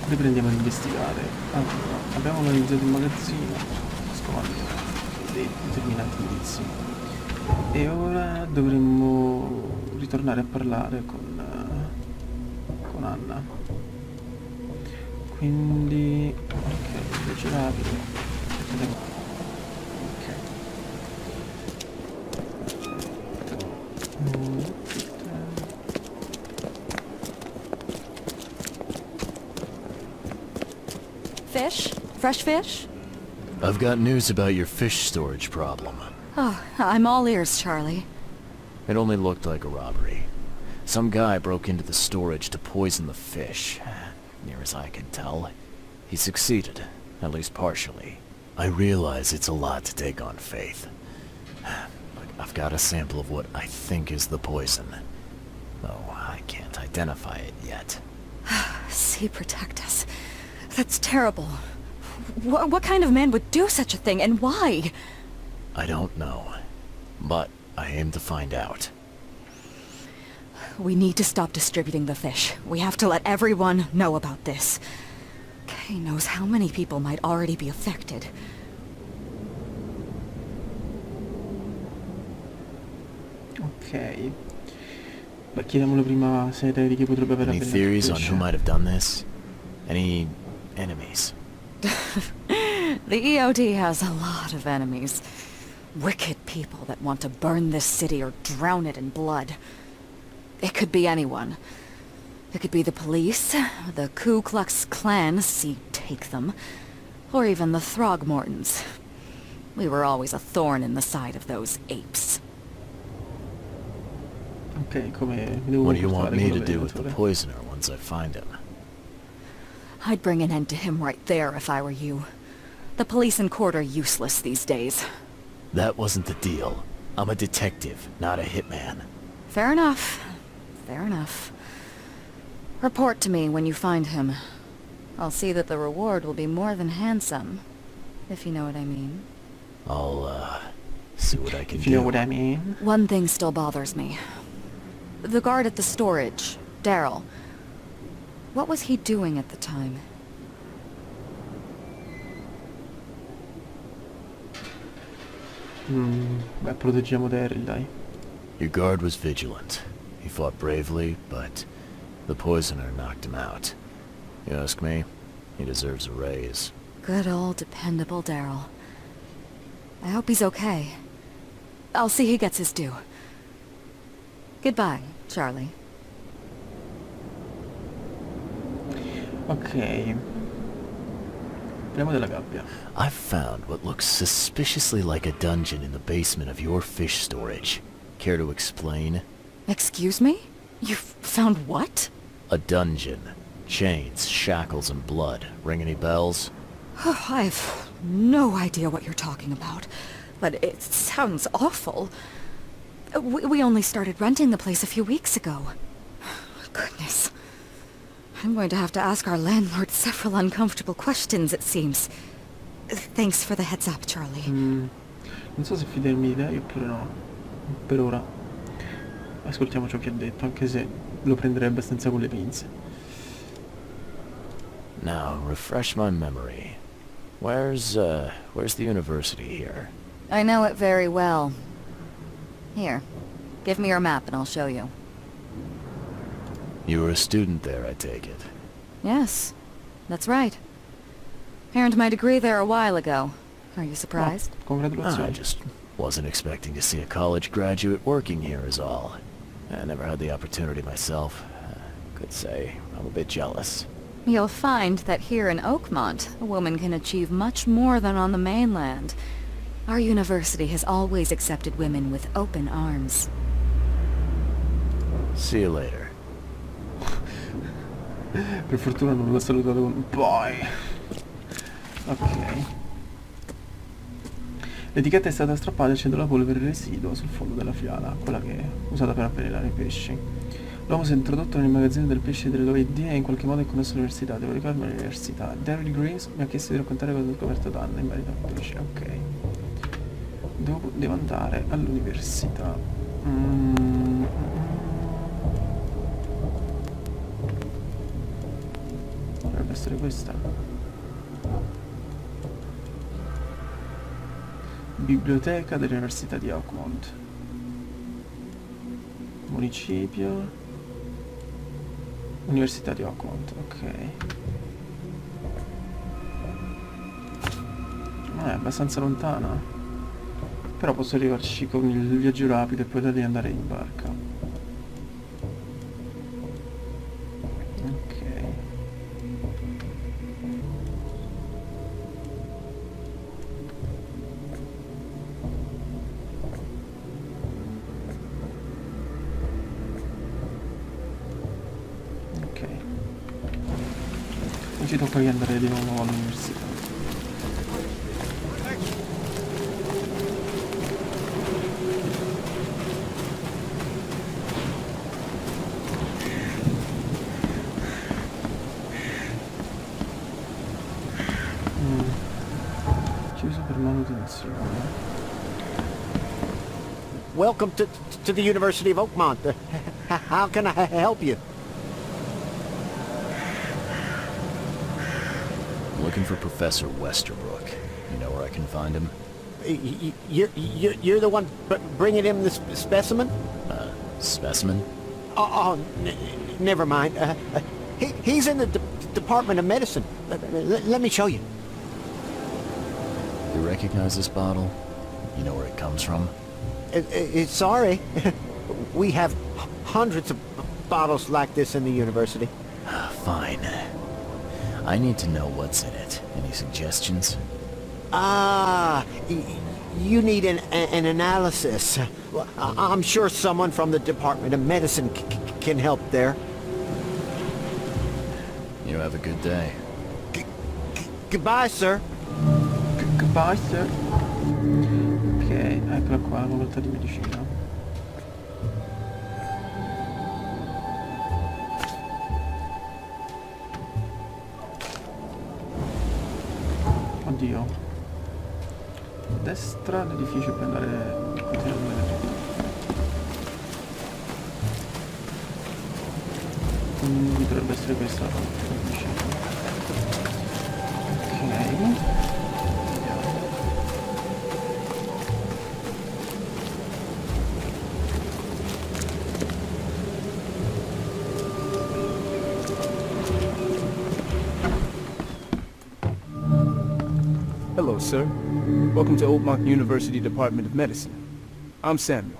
Riprendiamo ad investigare. Allora, abbiamo analizzato il magazzino, scovando dei determinati indizi. E ora dovremmo ritornare a parlare con Anna. Quindi, ok, invece rapido. Ok. Fish? Fresh fish? I've got news about your fish storage problem. Oh, I'm all ears, Charlie. It only looked like a robbery. Some guy broke into the storage to poison the fish. Near as I can tell, he succeeded, at least partially. I realize it's a lot to take on faith. But I've got a sample of what I think is the poison. Though I can't identify it yet. See, protect us. That's terrible. What kind of man would do such a thing, and why? I don't know. But I aim to find out. We need to stop distributing the fish. We have to let everyone know about this. Kay knows how many people might already be affected. Ok. Beh, chiediamolo prima se hai idea di chi potrebbe aver Any avvelenato il theories on pesce. who might have done this? Any enemies? The EOD has a lot of enemies. Wicked people that want to burn this city or drown it in blood. It could be anyone. It could be the police, the Ku Klux Klan, see, take them, or even the Throgmortons. We were always a thorn in the side of those apes. Ok, come mi devo What do you want comportare me con to do with the l'avvelenatore? poisoner once I find him? I'd bring an end to him right there if I were you. The police in court are useless these days. That wasn't the deal. I'm a detective, not a hitman. Fair enough. Fair enough. Report to me when you find him. I'll see that the reward will be more than handsome, if you know what I mean. I'll, see what I can If you know do. what I mean. One thing still bothers me. The guard at the storage, Daryl. What was he doing at the time? Beh, proteggiamo Daryl, dai. Your guard was vigilant. He fought bravely, but the poisoner knocked him out. You ask me, he deserves a raise. Good old dependable Daryl. I hope he's okay. I'll see he gets his due. Goodbye, Charlie. Ok. Parliamo della gabbia. I've found what looks suspiciously like a dungeon in the basement of your fish storage. Care to explain? Excuse me? You've found what? A dungeon. Chains, shackles, and blood. Ring any bells? I've no idea what you're talking about, but it sounds awful. We only started renting the place a few weeks ago. Goodness. I'm going to have to ask our landlord several uncomfortable questions, it seems. Thanks for the heads up, Charlie. Non so se fidarmi di lei oppure no. Per ora. Ascoltiamo ciò che ha detto, anche se lo prenderei abbastanza con le pinze. Now, refresh my memory. Where's the university here? I know it very well. Here, give me your map and I'll show you. You were a student there, I take it. Yes, that's right. Earned my degree there a while ago. Are you surprised? Oh, I congratulazioni. just wasn't expecting to see a college graduate working here is all. I never had the opportunity myself. Could say I'm a bit jealous. You'll find that here in Oakmont, a woman can achieve much more than on the mainland. Our university has always accepted women with open arms. See you later. Per fortuna non l'ho salutato con poi. Ok. L'etichetta è stata strappata accendo la polvere residua sul fondo della fiala, quella che è usata per avvelenare i pesci. L'uomo si è introdotto nel magazzino del pesce dell'OED e in qualche modo è connesso all'università. Devo ricordarmi all'università. Daryl Graves mi ha chiesto di raccontare cosa ho scoperto da Anna in merito al pesce. Ok. Devo andare all'università. Dovrebbe essere questa. Biblioteca dell'Università di Oakmont. Municipio. Università di Oakmont, ok. È abbastanza lontana. Però posso arrivarci con il viaggio rapido e poi da lì andare in barca. Ok. Ok. E ci tocca andare di nuovo all'università. Chiuso per manutenzione. Welcome to the University of Oakmont. How can I help you? I'm looking for Professor Westerbrook. You know where I can find him? You're the one bringing him the specimen? Specimen? Oh, never mind. He's in the Department of Medicine. Let me show you. You recognize this bottle? You know where it comes from? Sorry. We have hundreds of bottles like this in the university. Fine. I need to know what's in it. Any suggestions? You need an analysis. Well, I'm sure someone from the Department of Medicine can help there. You have a good day. Goodbye, sir. Goodbye, sir. Ok, eccola qua, la facoltà di medicina. Oddio. Destra l'edificio per andare continuamente. Quindi dovrebbe essere questa la facoltà di medicina. Ok. Hello, sir. Welcome to Oakmont University Department of Medicine. I'm Samuel.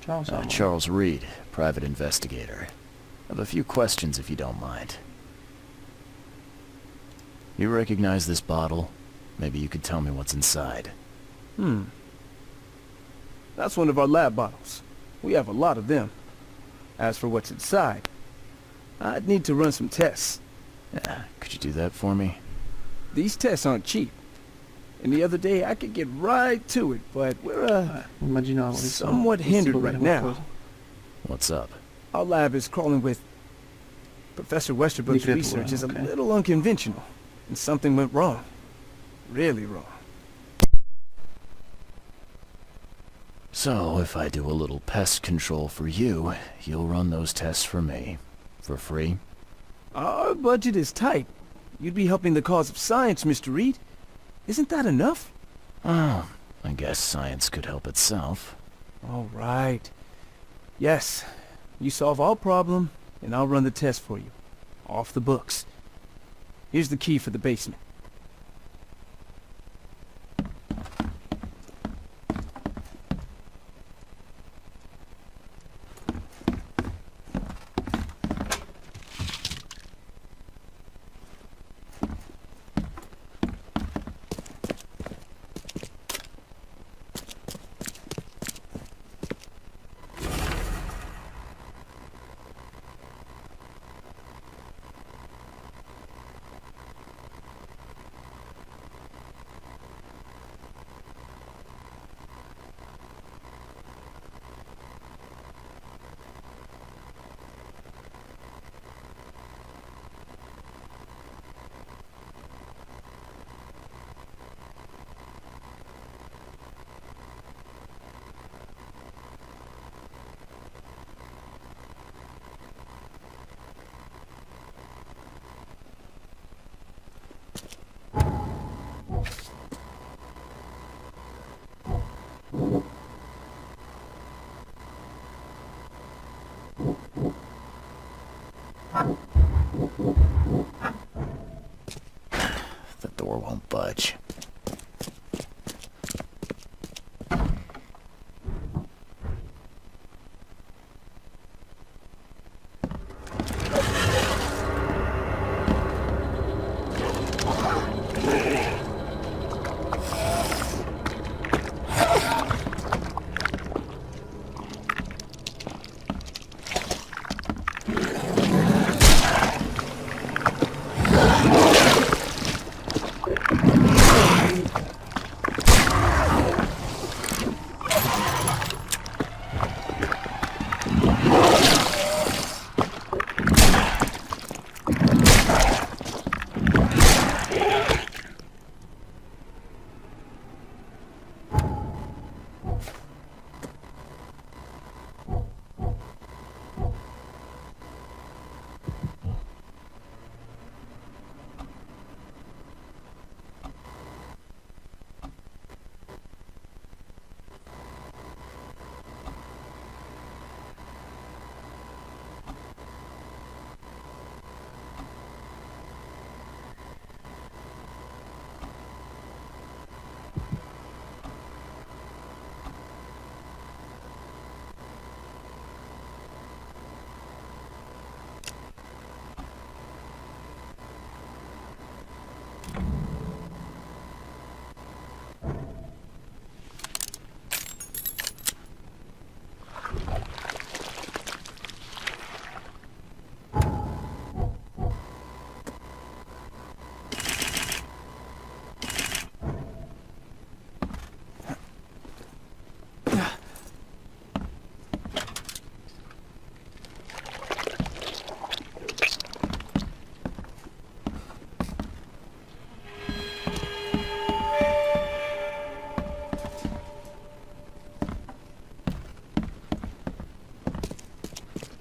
Ciao Samuel. Charles Reed, private investigator. I have a few questions if you don't mind. You recognize this bottle? Maybe you could tell me what's inside. That's one of our lab bottles. We have a lot of them. As for what's inside, I'd need to run some tests. Yeah, could you do that for me? These tests aren't cheap. And the other day I could get right to it, but we're Immaginavo che somewhat hindered right now. What's up? Our lab is crawling with Professor Westerbrook's Di creatura, research is a okay. little unconventional, and something went wrong. Really wrong. So, if I do a little pest control for you, you'll run those tests for me. For free? Our budget is tight. You'd be helping the cause of science, Mr. Reed. Isn't that enough? Oh, I guess science could help itself. All right. Yes, you solve our problem, and I'll run the test for you. Off the books. Here's the key for the basement. The door won't budge.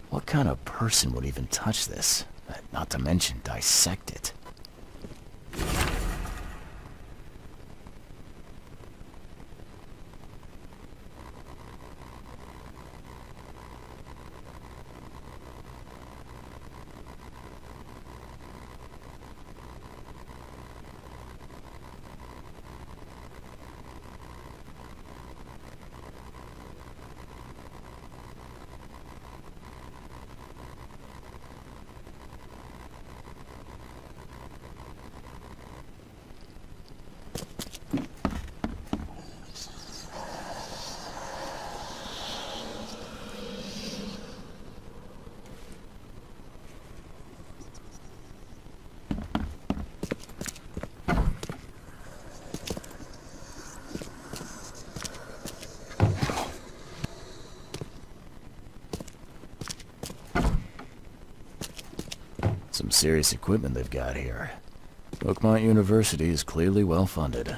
What kind of person would even touch this? Not to mention dissect it. Some serious equipment they've got here. Oakmont University is clearly well funded.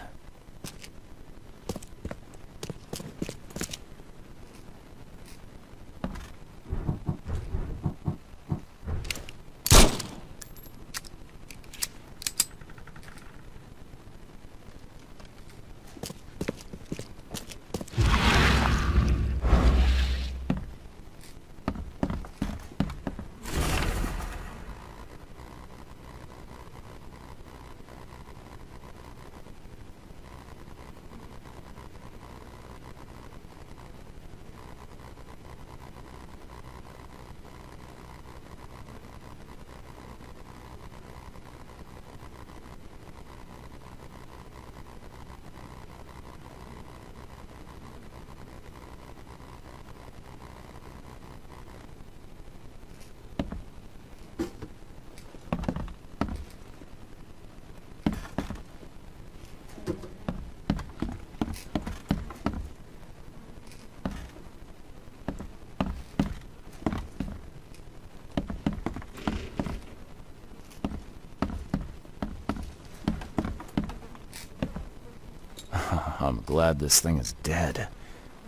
I'm glad this thing is dead.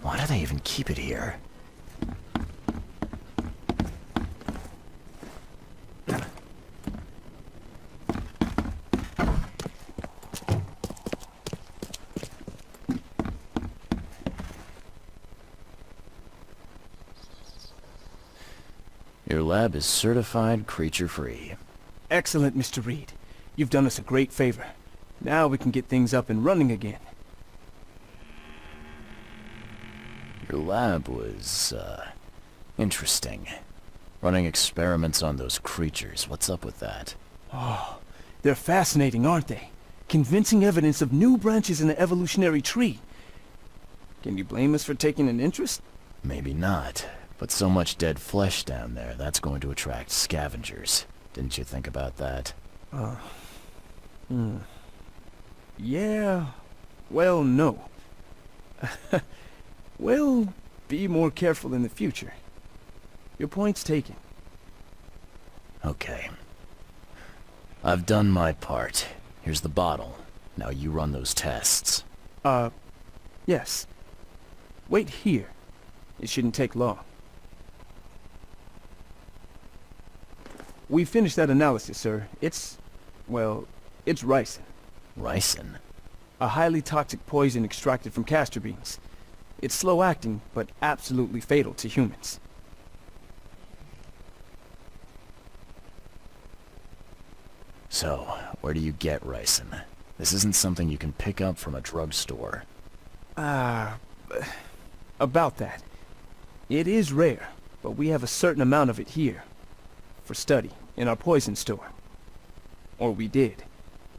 Why do they even keep it here? Your lab is certified creature-free. Excellent, Mr. Reed. You've done us a great favor. Now we can get things up and running again. Your lab was, interesting. Running experiments on those creatures. What's up with that? Oh, they're fascinating, aren't they? Convincing evidence of new branches in the evolutionary tree. Can you blame us for taking an interest? Maybe not. But so much dead flesh down there, that's going to attract scavengers. Didn't you think about that? Yeah, well, no. We'll be more careful in the future. Your point's taken. Okay. I've done my part. Here's the bottle. Now you run those tests. Yes. Wait here. It shouldn't take long. We finished that analysis, sir. It's ricin. Ricin? A highly toxic poison extracted from castor beans. It's slow-acting, but absolutely fatal to humans. So, where do you get ricin? This isn't something you can pick up from a drugstore. About that. It is rare, but we have a certain amount of it here. For study, in our poison store. Or we did.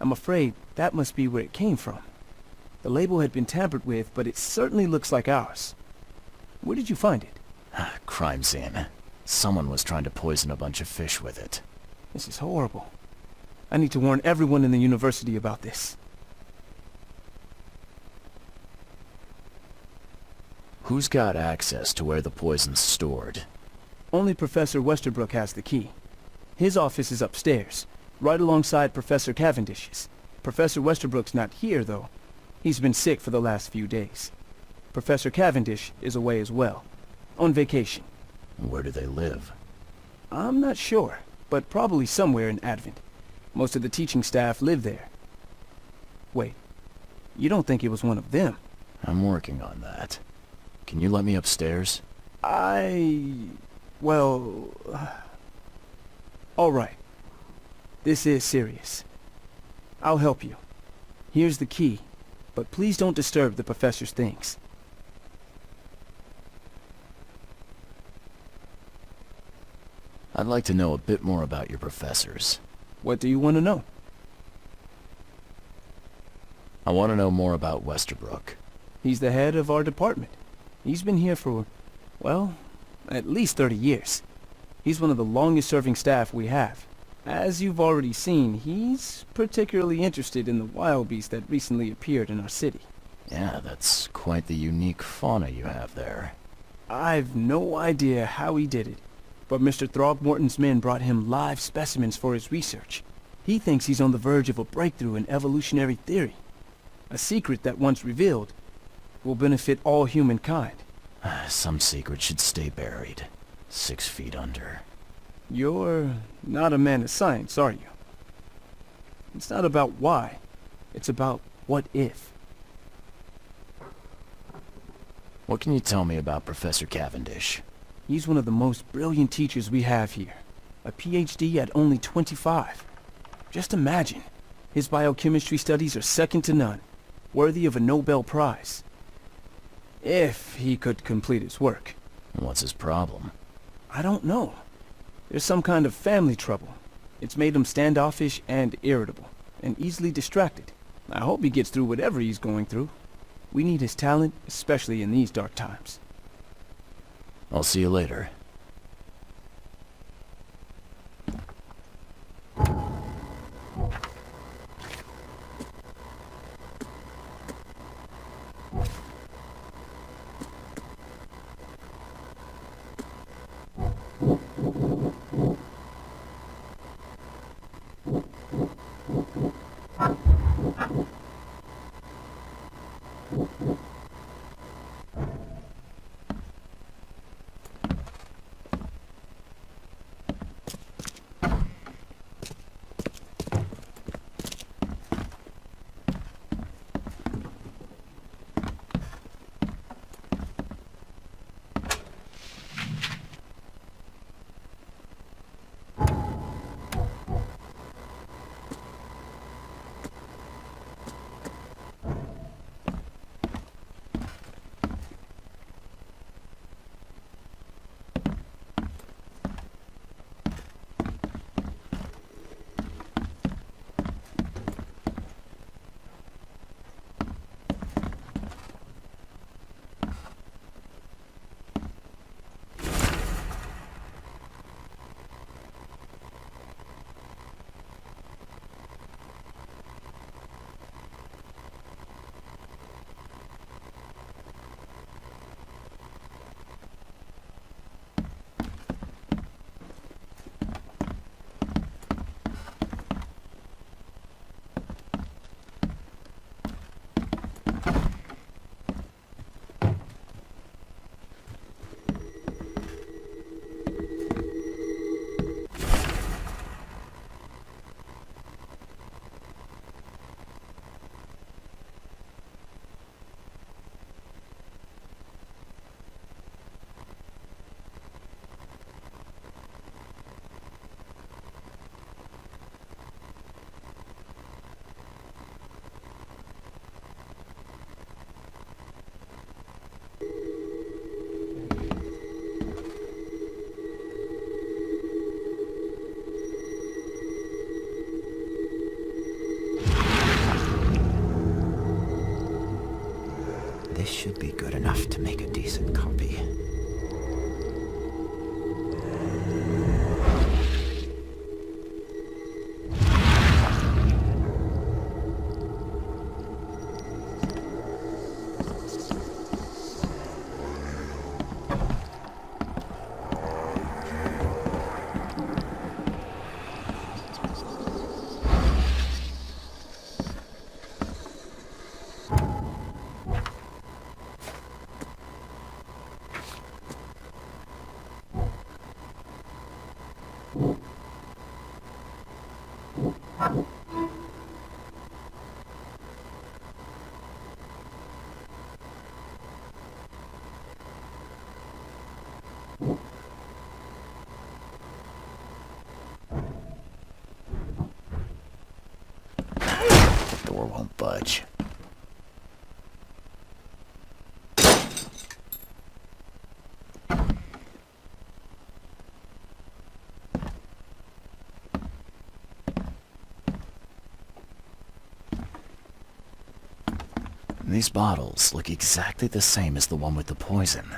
I'm afraid that must be where it came from. The label had been tampered with, but it certainly looks like ours. Where did you find it? Crime scene. Someone was trying to poison a bunch of fish with it. This is horrible. I need to warn everyone in the university about this. Who's got access to where the poison's stored? Only Professor Westerbrook has the key. His office is upstairs, right alongside Professor Cavendish's. Professor Westerbrook's not here, though. He's been sick for the last few days. Professor Cavendish is away as well, on vacation. Where do they live? I'm not sure, but probably somewhere in Advent. Most of the teaching staff live there. Wait, you don't think it was one of them? I'm working on that. Can you let me upstairs? Well... all right. This is serious. I'll help you. Here's the key, but please don't disturb the professor's things. I'd like to know a bit more about your professors. What do you want to know? I want to know more about Westerbrook. He's the head of our department. He's been here for, well, at least 30 years. He's one of the longest-serving staff we have. As you've already seen, he's particularly interested in the wild beast that recently appeared in our city. Yeah, that's quite the unique fauna you have there. I've no idea how he did it, but Mr. Throgmorton's men brought him live specimens for his research. He thinks he's on the verge of a breakthrough in evolutionary theory. A secret that, once revealed, will benefit all humankind. Some secret should stay buried. 6 feet under. You're not a man of science, are you? It's not about why. It's about what if. What can you tell me about Professor Cavendish? He's one of the most brilliant teachers we have here. A PhD at only 25. Just imagine. His biochemistry studies are second to none. Worthy of a Nobel Prize. If he could complete his work. What's his problem? I don't know. There's some kind of family trouble. It's made him standoffish and irritable, and easily distracted. I hope he gets through whatever he's going through. We need his talent, especially in these dark times. I'll see you later. should be good enough to make a decent copy. Door won't budge. These bottles look exactly the same as the one with the poison.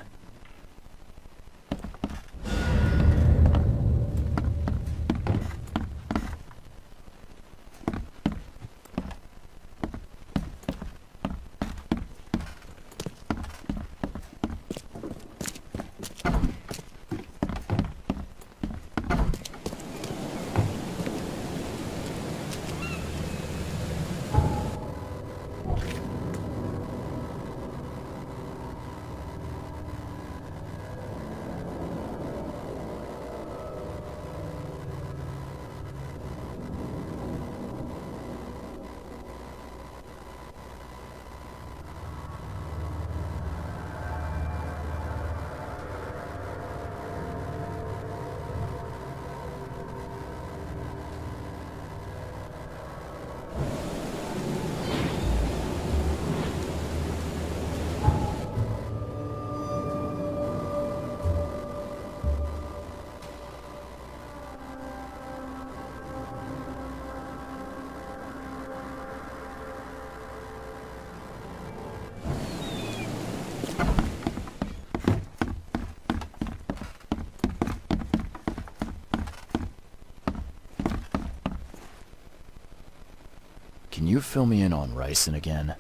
Can you fill me in on ricin again?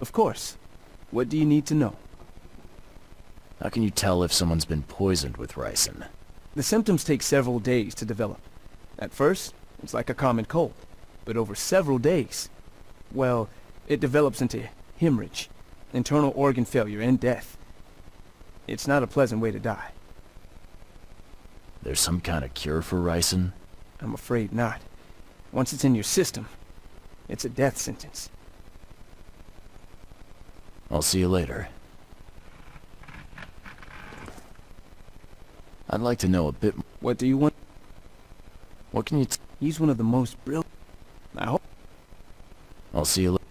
Of course. What do you need to know? How can you tell if someone's been poisoned with ricin? The symptoms take several days to develop. At first, it's like a common cold. But over several days, well, it develops into hemorrhage, internal organ failure, and death. It's not a pleasant way to die. There's some kind of cure for ricin? I'm afraid not. Once it's in your system, it's a death sentence. I'll see you later. I'd like to know a bit more. What do you want? What can you He's one of the most brilliant. I hope. I'll see you later.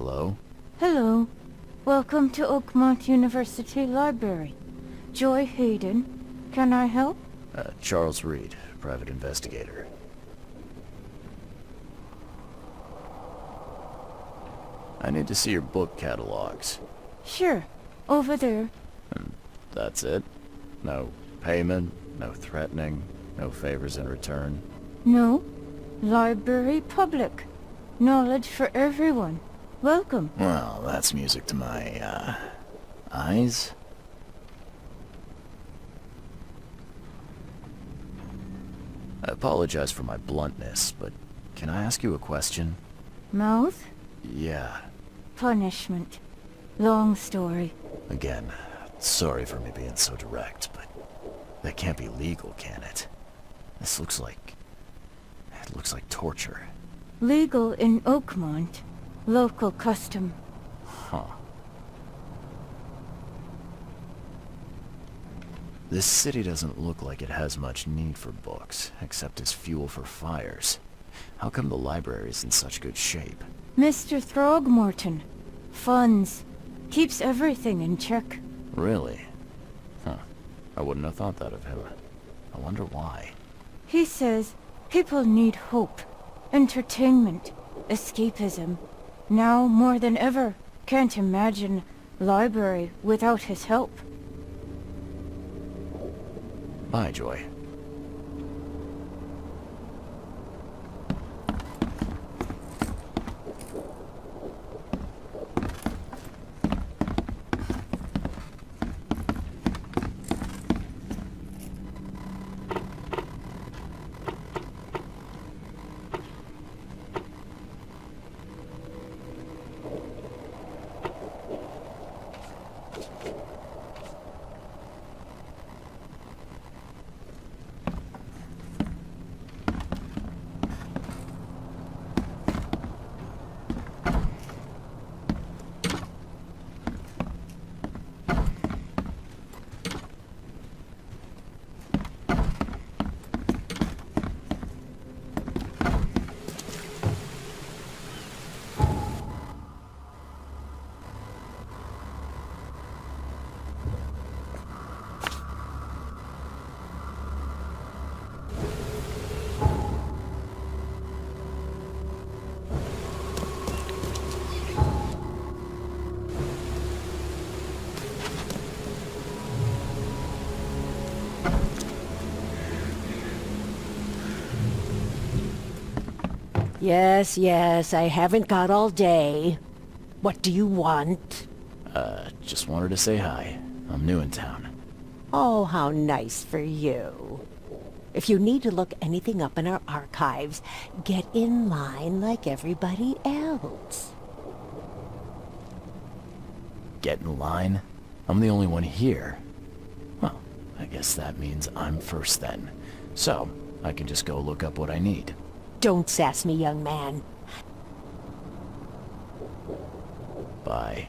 Hello? Hello. Welcome to Oakmont University Library. Joy Hayden. Can I help? Charles Reed, private investigator. I need to see your book catalogs. Sure. Over there. And that's it? No payment, no threatening, no favors in return? No. Library public. Knowledge for everyone. Welcome. Well, that's music to my, eyes. I apologize for my bluntness, but can I ask you a question? Mouth? Yeah. Punishment. Long story. Again, sorry for me being so direct, but that can't be legal, can it? This looks like... it looks like torture. Legal in Oakmont. Local custom. Huh. This city doesn't look like it has much need for books, except as fuel for fires. How come the library's in such good shape? Mr. Throgmorton. Funds. Keeps everything in check. Really? Huh. I wouldn't have thought that of him. I wonder why. He says people need hope, entertainment, escapism. Now more than ever, can't imagine library without his help. Bye, Joy. Yes, I haven't got all day. What do you want? Just wanted to say hi. I'm new in town. Oh, how nice for you. If you need to look anything up in our archives, get in line like everybody else. Get in line? I'm the only one here. Well, I guess that means I'm first then. So, I can just go look up what I need. Don't sass me, young man. Bye.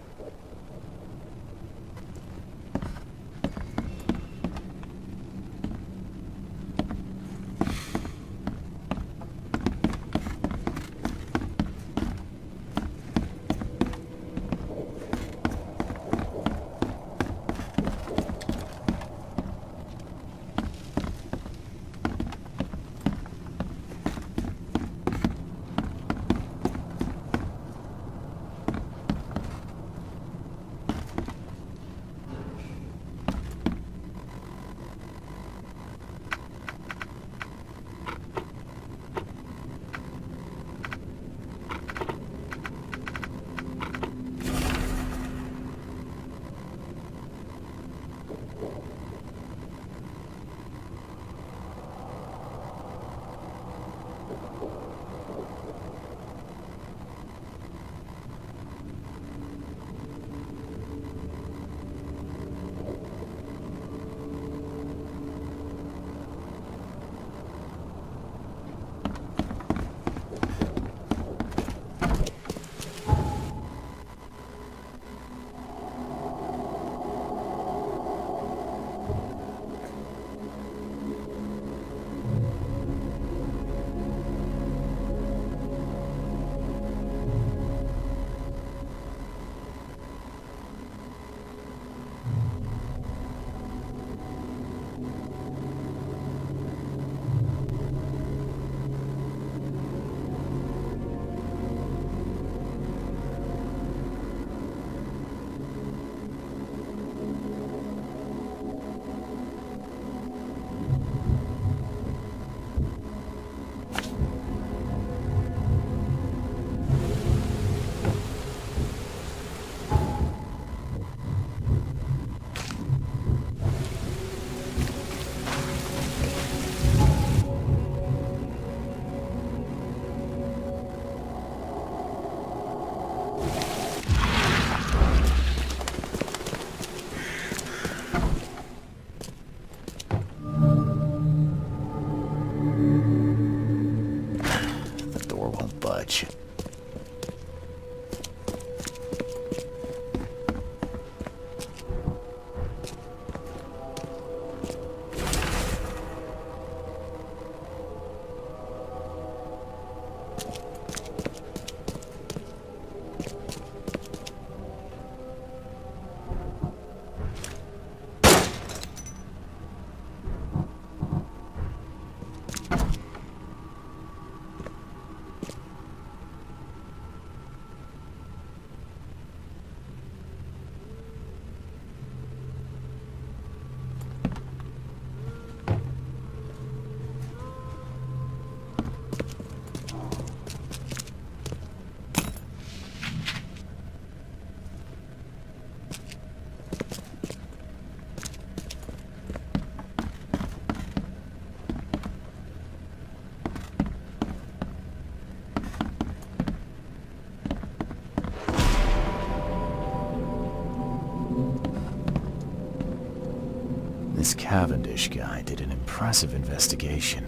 This Cavendish guy did an impressive investigation,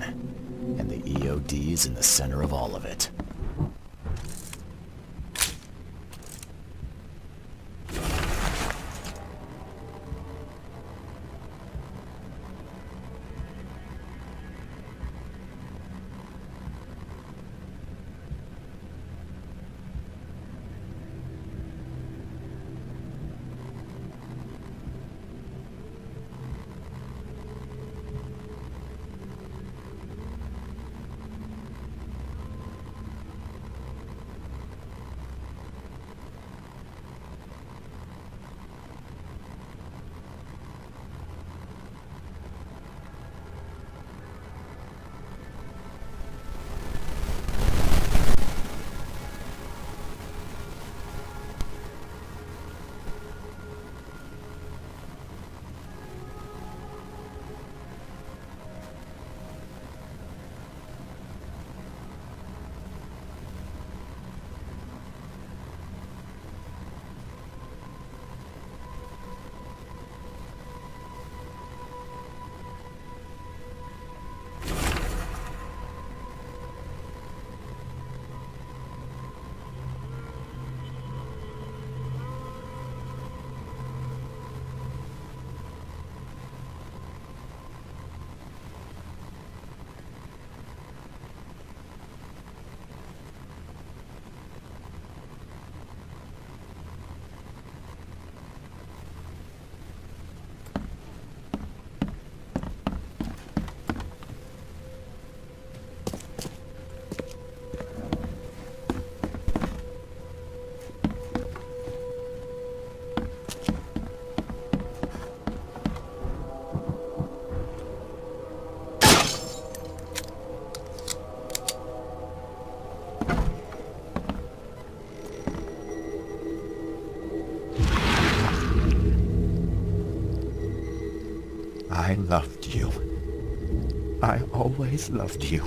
and the EOD is in the center of all of it. I loved you. I always loved you.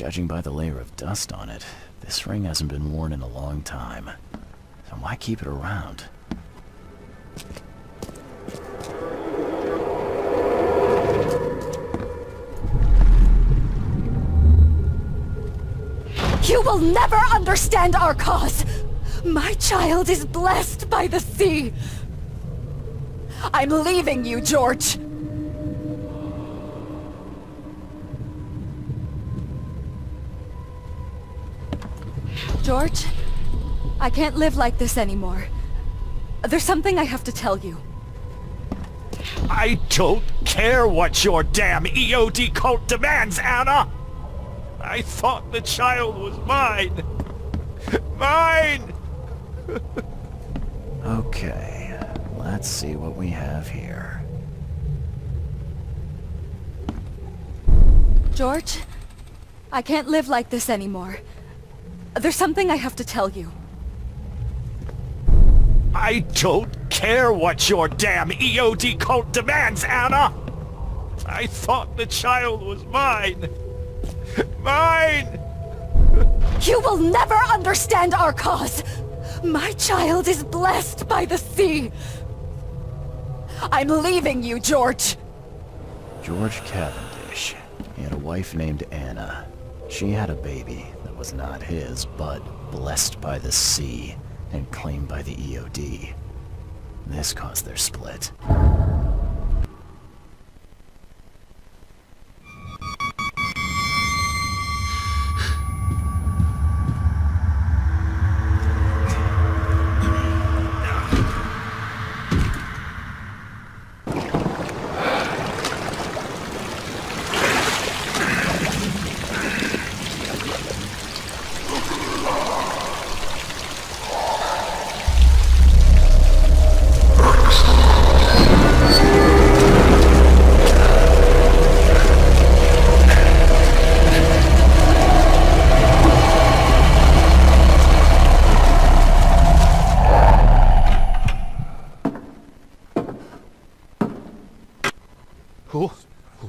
Judging by the layer of dust on it, this ring hasn't been worn in a long time. So why keep it around? You will never understand our cause! My child is blessed by the sea! I'm leaving you, George! George, I can't live like this anymore. There's something I have to tell you. I don't care what your damn EOD cult demands, Anna! I thought the child was mine! Mine! Okay, let's see what we have here. George, I can't live like this anymore. There's something I have to tell you. I don't care what your damn EOD cult demands, Anna! I thought the child was mine! Mine! You will never understand our cause! My child is blessed by the sea! I'm leaving you, George! George Cavendish. He had a wife named Anna. She had a baby that was not his, but blessed by the sea and claimed by the EOD. This caused their split.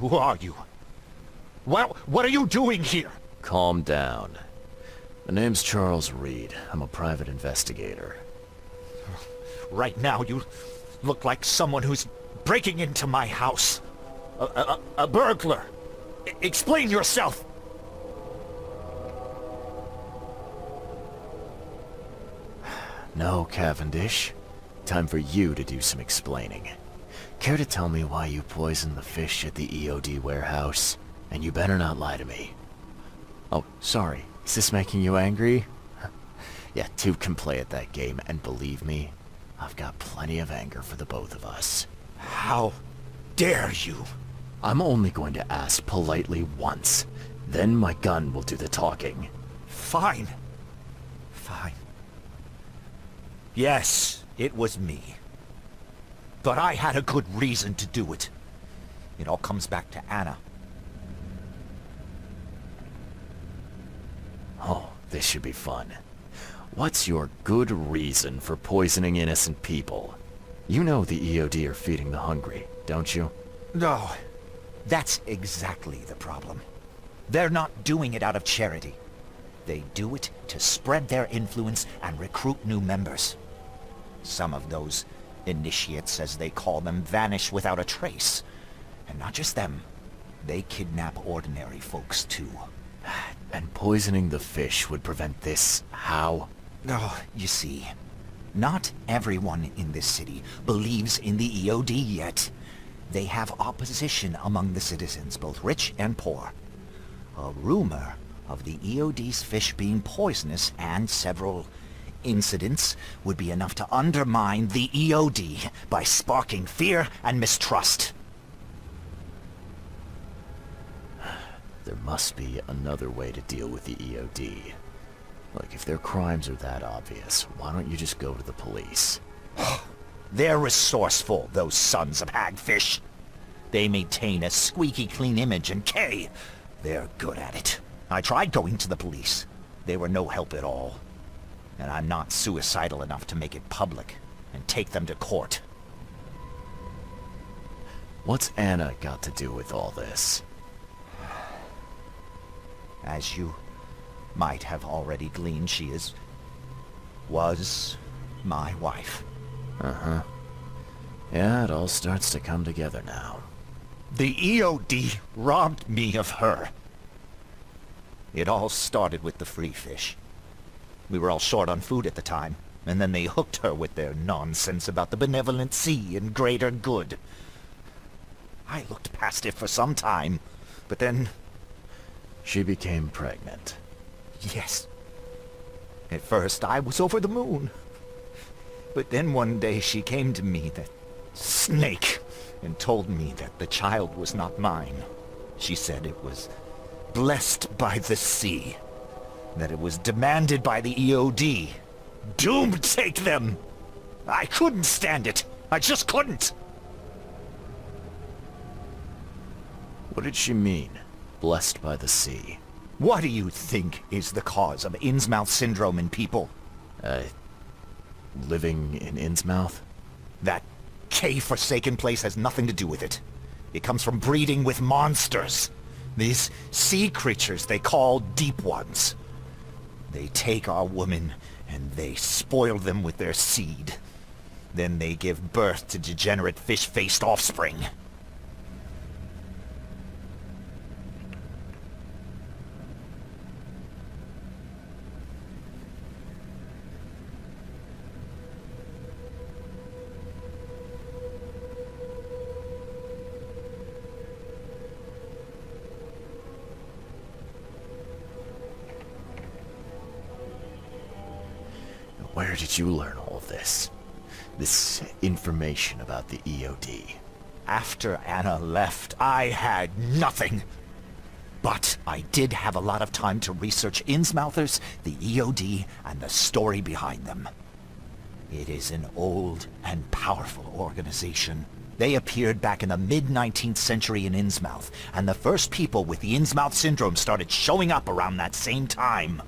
Who are you? What are you doing here? Calm down. The name's Charles Reed. I'm a private investigator. Right now, you look like someone who's breaking into my house. A burglar. Explain yourself. No, Cavendish. Time for you to do some explaining. Care to tell me why you poisoned the fish at the EOD warehouse? And you better not lie to me. Oh, sorry. Is this making you angry? Yeah, two can play at that game, and believe me, I've got plenty of anger for the both of us. How dare you? I'm only going to ask politely once. Then my gun will do the talking. Fine. Fine. Yes, it was me. But I had a good reason to do it. It all comes back to Anna. Oh, this should be fun. What's your good reason for poisoning innocent people? You know the EOD are feeding the hungry, don't you? No, that's exactly the problem. They're not doing it out of charity. They do it to spread their influence and recruit new members. Some of those initiates, as they call them, vanish without a trace. And not just them. They kidnap ordinary folks, too. And poisoning the fish would prevent this. How? Oh, you see, not everyone in this city believes in the EOD yet. They have opposition among the citizens, both rich and poor. A rumor of the EOD's fish being poisonous and several incidents would be enough to undermine the EOD by sparking fear and mistrust. There must be another way to deal with the EOD. Like, if their crimes are that obvious, why don't you just go to the police? They're resourceful, those sons of hagfish. They maintain a squeaky clean image, and they're good at it. I tried going to the police. They were no help at all. And I'm not suicidal enough to make it public and take them to court. What's Anna got to do with all this? As you might have already gleaned, she was my wife. Uh-huh. Yeah, it all starts to come together now. The EOD robbed me of her. It all started with the free fish. We were all short on food at the time, and then they hooked her with their nonsense about the benevolent sea and greater good. I looked past it for some time, but then... She became pregnant. Yes. At first, I was over the moon. But then one day she came to me, that snake, and told me that the child was not mine. She said it was blessed by the sea, that it was demanded by the EOD. Doom take them! I couldn't stand it. I just couldn't. What did she mean? Blessed by the sea. What do you think is the cause of Innsmouth syndrome in people? Living in Innsmouth? That K-forsaken place has nothing to do with it. It comes from breeding with monsters. These sea creatures they call Deep Ones. They take our women and they spoil them with their seed. Then they give birth to degenerate fish-faced offspring. Where did you learn all of this? This information about the EOD? After Anna left, I had nothing. But I did have a lot of time to research Innsmouthers, the EOD, and the story behind them. It is an old and powerful organization. They appeared back in the mid-19th century in Innsmouth, and the first people with the Innsmouth syndrome started showing up around that same time.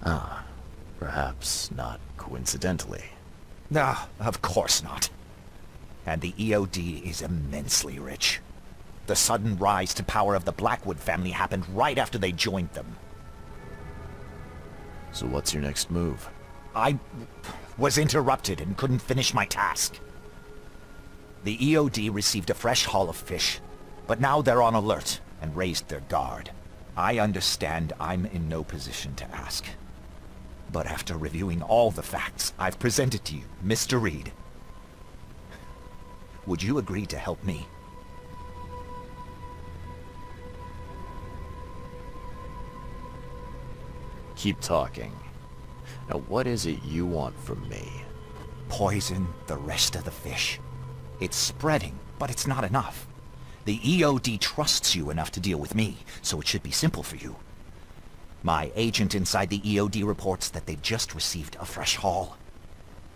Ah. Perhaps not coincidentally. Ah, of course not. And the EOD is immensely rich. The sudden rise to power of the Blackwood family happened right after they joined them. So what's your next move? I was interrupted and couldn't finish my task. The EOD received a fresh haul of fish, but now they're on alert and raised their guard. I understand I'm in no position to ask. But after reviewing all the facts I've presented to you, Mr. Reed, would you agree to help me? Keep talking. Now what is it you want from me? Poison the rest of the fish. It's spreading, but it's not enough. The EOD trusts you enough to deal with me, so it should be simple for you. My agent inside the EOD reports that they've just received a fresh haul.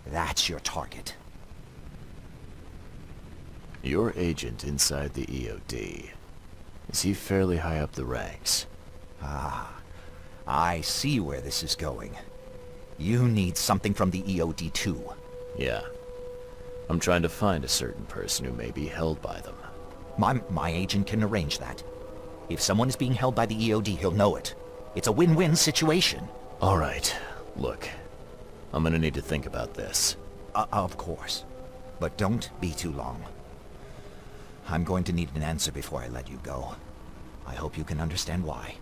That's your target. Your agent inside the EOD. Is he fairly high up the ranks? Ah, I see where this is going. You need something from the EOD too. Yeah. I'm trying to find a certain person who may be held by them. My agent can arrange that. If someone is being held by the EOD, he'll know it. It's a win-win situation. All right. Look, I'm gonna need to think about this. Of course. But don't be too long. I'm going to need an answer before I let you go. I hope you can understand why.